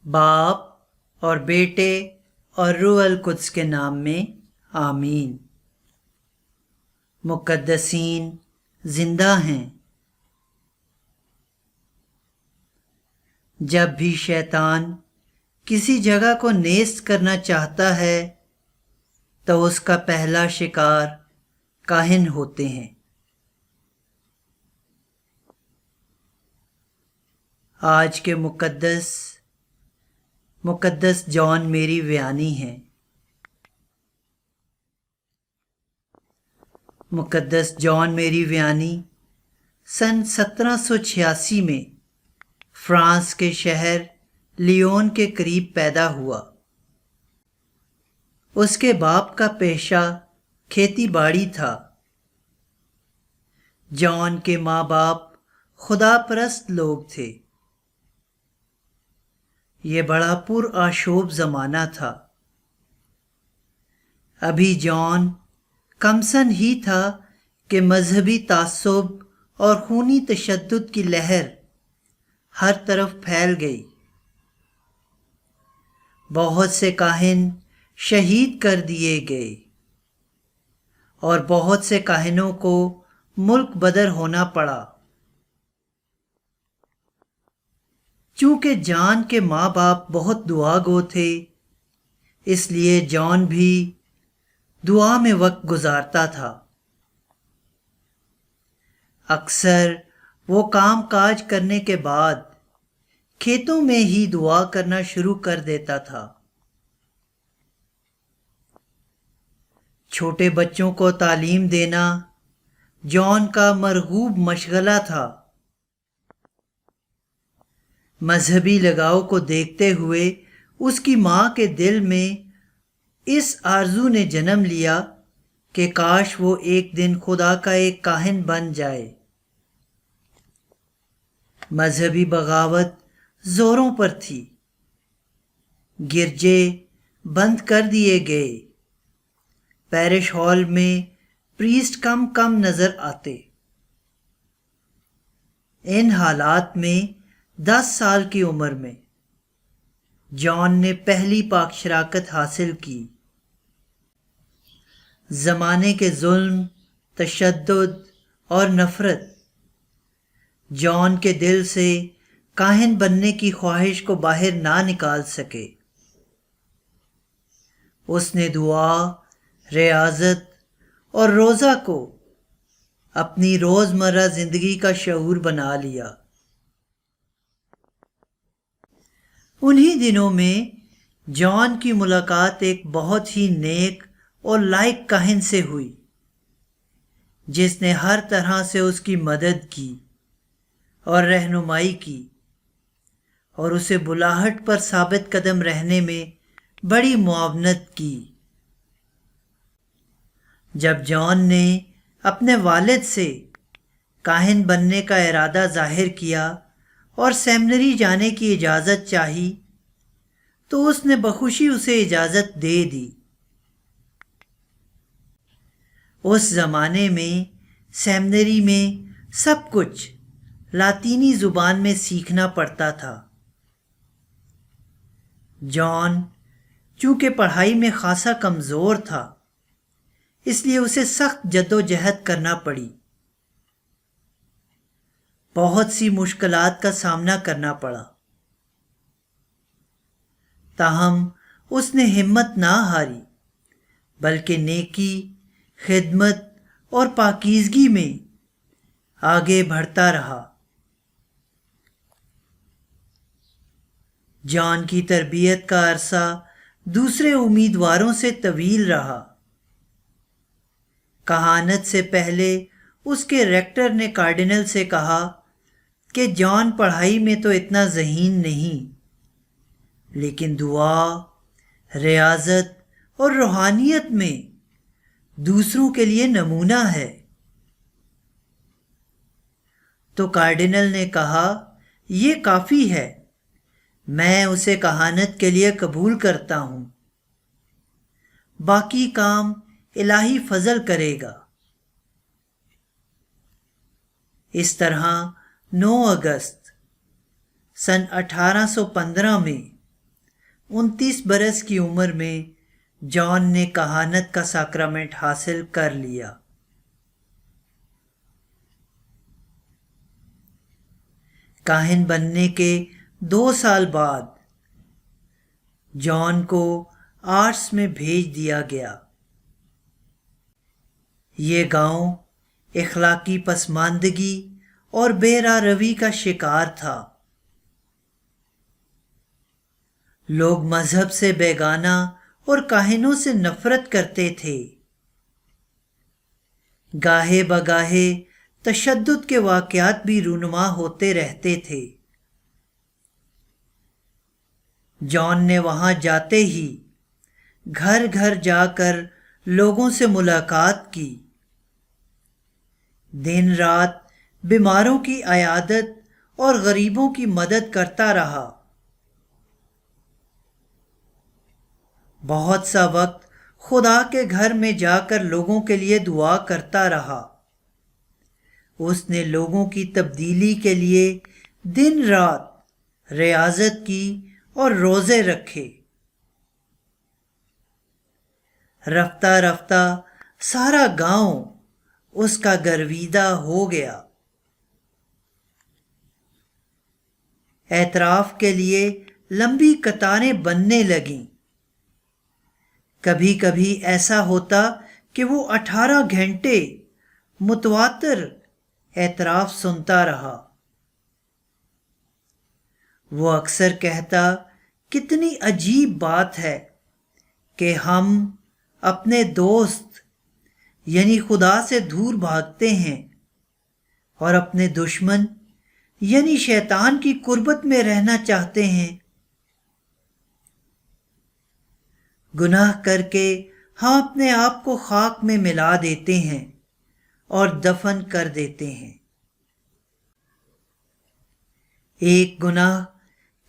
باپ اور بیٹے اور روح القدس کے نام میں آمین۔ مقدسین زندہ ہیں۔ جب بھی شیطان کسی جگہ کو نیست کرنا چاہتا ہے تو اس کا پہلا شکار کاہن ہوتے ہیں۔ آج کے مقدس جان میری ویانی ہیں۔ مقدس جان میری ویانی سن 1786 میں فرانس کے شہر لیون کے قریب پیدا ہوا۔ اس کے باپ کا پیشہ کھیتی باڑی تھا۔ جان کے ماں باپ خدا پرست لوگ تھے۔ یہ بڑا پرآشوب زمانہ تھا۔ ابھی جان کم سن ہی تھا کہ مذہبی تعصب اور خونی تشدد کی لہر ہر طرف پھیل گئی۔ بہت سے کاہن شہید کر دیے گئے اور بہت سے کاہنوں کو ملک بدر ہونا پڑا۔ چونکہ جان کے ماں باپ بہت دعا گو تھے، اس لیے جان بھی دعا میں وقت گزارتا تھا۔ اکثر وہ کام کاج کرنے کے بعد کھیتوں میں ہی دعا کرنا شروع کر دیتا تھا۔ چھوٹے بچوں کو تعلیم دینا جان کا مرغوب مشغلہ تھا۔ مذہبی لگاؤ کو دیکھتے ہوئے اس کی ماں کے دل میں اس آرزو نے جنم لیا کہ کاش وہ ایک دن خدا کا ایک کاہن بن جائے۔ مذہبی بغاوت زوروں پر تھی۔ گرجے بند کر دیے گئے۔ پیرش ہال میں پریسٹ کم نظر آتے۔ ان حالات میں 10 سال کی عمر میں جان نے پہلی پاک شراکت حاصل کی۔ زمانے کے ظلم، تشدد اور نفرت جان کے دل سے کاہن بننے کی خواہش کو باہر نہ نکال سکے۔ اس نے دعا، ریاضت اور روزہ کو اپنی روزمرہ زندگی کا شعور بنا لیا۔ انہی دنوں میں جان کی ملاقات ایک بہت ہی نیک اور لائق کاہن سے ہوئی، جس نے ہر طرح سے اس کی مدد کی اور رہنمائی کی اور اسے بلاہٹ پر ثابت قدم رہنے میں بڑی معاونت کی۔ جب جان نے اپنے والد سے کاہن بننے کا ارادہ ظاہر کیا اور سیمنری جانے کی اجازت چاہی تو اس نے بخوشی اسے اجازت دے دی۔ اس زمانے میں سیمنری میں سب کچھ لاطینی زبان میں سیکھنا پڑتا تھا۔ جان چونکہ پڑھائی میں خاصا کمزور تھا، اس لیے اسے سخت جدوجہد کرنا پڑی۔ بہت سی مشکلات کا سامنا کرنا پڑا، تاہم اس نے ہمت نہ ہاری بلکہ نیکی، خدمت اور پاکیزگی میں آگے بڑھتا رہا۔ جان کی تربیت کا عرصہ دوسرے امیدواروں سے طویل رہا۔ کہانت سے پہلے اس کے ریکٹر نے کارڈنل سے کہا کہ جان پڑھائی میں تو اتنا ذہین نہیں، لیکن دعا، ریاضت اور روحانیت میں دوسروں کے لیے نمونہ ہے۔ تو کارڈنل نے کہا، یہ کافی ہے، میں اسے کہانت کے لیے قبول کرتا ہوں، باقی کام الہی فضل کرے گا۔ اس طرح 9 اگست سن 1815 میں 29 برس کی عمر میں جان نے کہانت کا ساکرامنٹ حاصل کر لیا۔ کاہن بننے کے 2 سال بعد جان کو آرٹس میں بھیج دیا گیا۔ یہ گاؤں اخلاقی پسماندگی اور بے راہ روی کا شکار تھا۔ لوگ مذہب سے بیگانہ اور کاہنوں سے نفرت کرتے تھے۔ گاہے بگاہے تشدد کے واقعات بھی رونما ہوتے رہتے تھے۔ جان نے وہاں جاتے ہی گھر گھر جا کر لوگوں سے ملاقات کی، دن رات بیماروں کی عیادت اور غریبوں کی مدد کرتا رہا۔ بہت سا وقت خدا کے گھر میں جا کر لوگوں کے لیے دعا کرتا رہا۔ اس نے لوگوں کی تبدیلی کے لیے دن رات ریاضت کی اور روزے رکھے۔ رفتہ رفتہ سارا گاؤں اس کا گرویدہ ہو گیا۔ اعتراف کے لیے لمبی قطاریں بننے لگیں۔ کبھی کبھی ایسا ہوتا کہ وہ 18 گھنٹے متواتر اعتراف سنتا رہا۔ وہ اکثر کہتا، کتنی عجیب بات ہے کہ ہم اپنے دوست یعنی خدا سے دور بھاگتے ہیں اور اپنے دشمن یعنی شیطان کی قربت میں رہنا چاہتے ہیں۔ گناہ کر کے ہم اپنے آپ کو خاک میں ملا دیتے ہیں اور دفن کر دیتے ہیں۔ ایک گناہ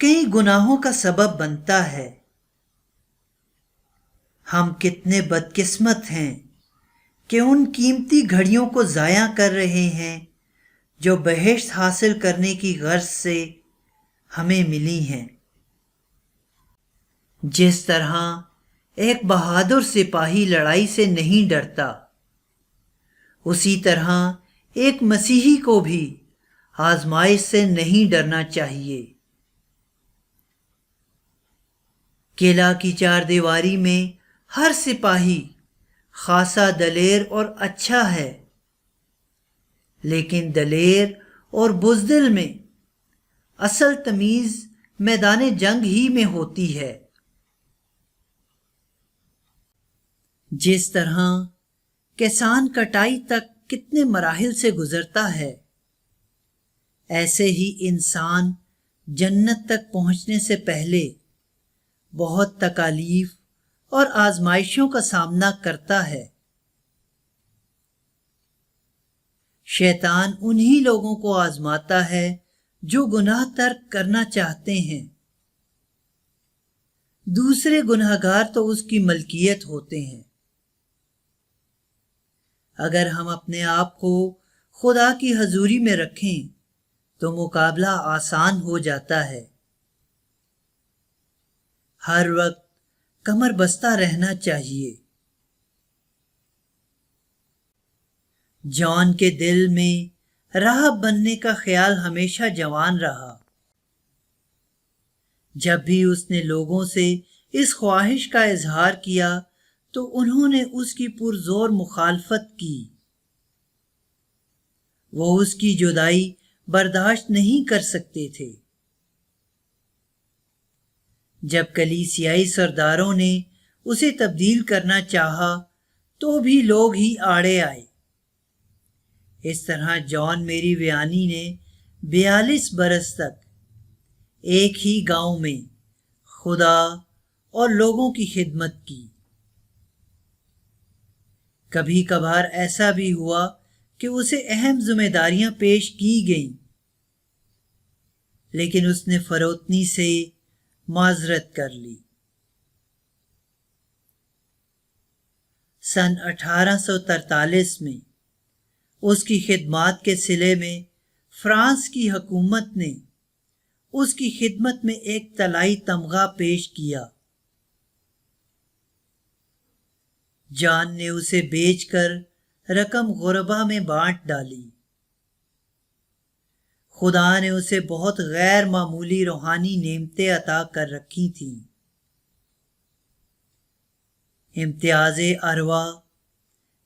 کئی گناہوں کا سبب بنتا ہے۔ ہم کتنے بدقسمت ہیں کہ ان قیمتی گھڑیوں کو ضائع کر رہے ہیں جو بہشت حاصل کرنے کی غرض سے ہمیں ملی ہیں۔ جس طرح ایک بہادر سپاہی لڑائی سے نہیں ڈرتا، اسی طرح ایک مسیحی کو بھی آزمائش سے نہیں ڈرنا چاہیے۔ قلعہ کی 4 دیواری میں ہر سپاہی خاصا دلیر اور اچھا ہے، لیکن دلیر اور بزدل میں اصل تمیز میدان جنگ ہی میں ہوتی ہے۔ جس طرح کسان کٹائی تک کتنے مراحل سے گزرتا ہے، ایسے ہی انسان جنت تک پہنچنے سے پہلے بہت تکالیف اور آزمائشوں کا سامنا کرتا ہے۔ شیطان انہی لوگوں کو آزماتا ہے جو گناہ ترک کرنا چاہتے ہیں۔ دوسرے گنہگار تو اس کی ملکیت ہوتے ہیں۔ اگر ہم اپنے آپ کو خدا کی حضوری میں رکھیں تو مقابلہ آسان ہو جاتا ہے۔ ہر وقت کمر بستہ رہنا چاہیے۔ جان کے دل میں راہب بننے کا خیال ہمیشہ جوان رہا۔ جب بھی اس نے لوگوں سے اس خواہش کا اظہار کیا تو انہوں نے اس کی پرزور مخالفت کی۔ وہ اس کی جدائی برداشت نہیں کر سکتے تھے۔ جب کلیسیائی سرداروں نے اسے تبدیل کرنا چاہا تو بھی لوگ ہی آڑے آئے۔ اس طرح جان میری ویانی نے 42 برس تک ایک ہی گاؤں میں خدا اور لوگوں کی خدمت کی۔ کبھی کبھار ایسا بھی ہوا کہ اسے اہم ذمہ داریاں پیش کی گئیں، لیکن اس نے فروتنی سے معذرت کر لی۔ سن 1843 میں اس کی خدمات کے صلے میں فرانس کی حکومت نے اس کی خدمت میں ایک طلائی تمغہ پیش کیا۔ جان نے اسے بیچ کر رقم غربا میں بانٹ ڈالی۔ خدا نے اسے بہت غیر معمولی روحانی نعمتیں عطا کر رکھی تھیں۔ امتیاز ارواح،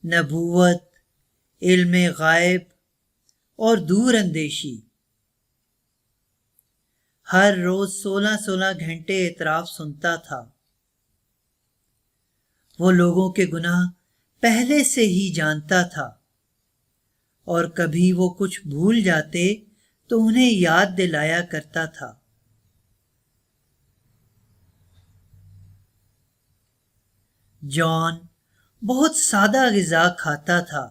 نبوت، علم غائب اور دور اندیشی۔ ہر روز 16 گھنٹے اعتراف سنتا تھا۔ وہ لوگوں کے گناہ پہلے سے ہی جانتا تھا، اور کبھی وہ کچھ بھول جاتے تو انہیں یاد دلایا کرتا تھا۔ جان بہت سادہ غذا کھاتا تھا،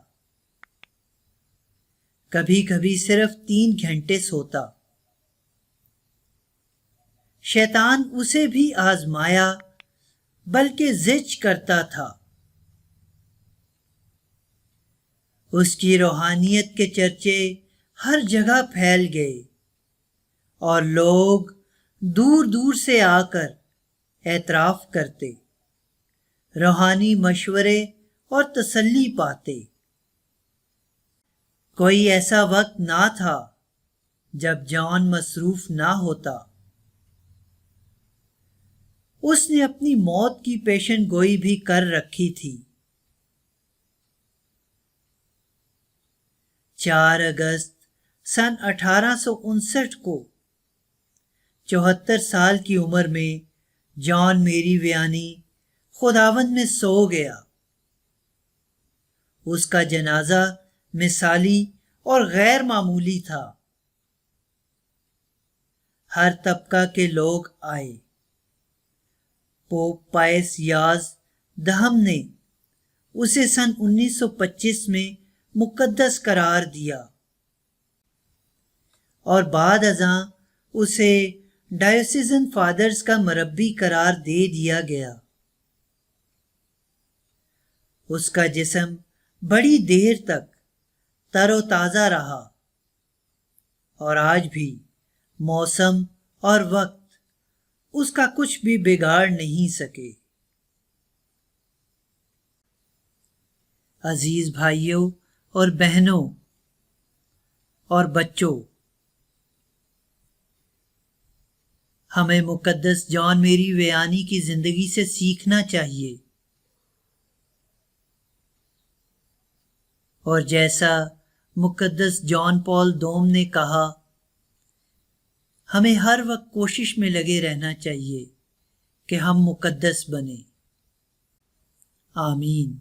کبھی کبھی صرف 3 گھنٹے سوتا۔ شیطان اسے بھی آزمایا بلکہ زج کرتا تھا۔ اس کی روحانیت کے چرچے ہر جگہ پھیل گئے اور لوگ دور دور سے آ کر اعتراف کرتے، روحانی مشورے اور تسلی پاتے۔ کوئی ایسا وقت نہ تھا جب جان مصروف نہ ہوتا۔ اس نے اپنی موت کی پیشن گوئی بھی کر رکھی تھی۔ 4 اگست سن 1859 کو 74 سال کی عمر میں جان میری ویانی خداوند میں سو گیا۔ اس کا جنازہ مثالی اور غیر معمولی تھا۔ ہر طبقہ کے لوگ آئے۔ پوپ پائس 11 نے اسے سن 1925 میں مقدس قرار دیا اور بعد ازاں اسے ڈائیوسیزن فادرز کا مربی قرار دے دیا گیا۔ اس کا جسم بڑی دیر تک تر و تازہ رہا، اور آج بھی موسم اور وقت اس کا کچھ بھی بگاڑ نہیں سکے۔ عزیز بھائیوں اور بہنوں اور بچوں، ہمیں مقدس جان میری ویانی کی زندگی سے سیکھنا چاہیے، اور جیسا مقدس جان پال دوم نے کہا، ہمیں ہر وقت کوشش میں لگے رہنا چاہیے کہ ہم مقدس بنیں۔ آمین۔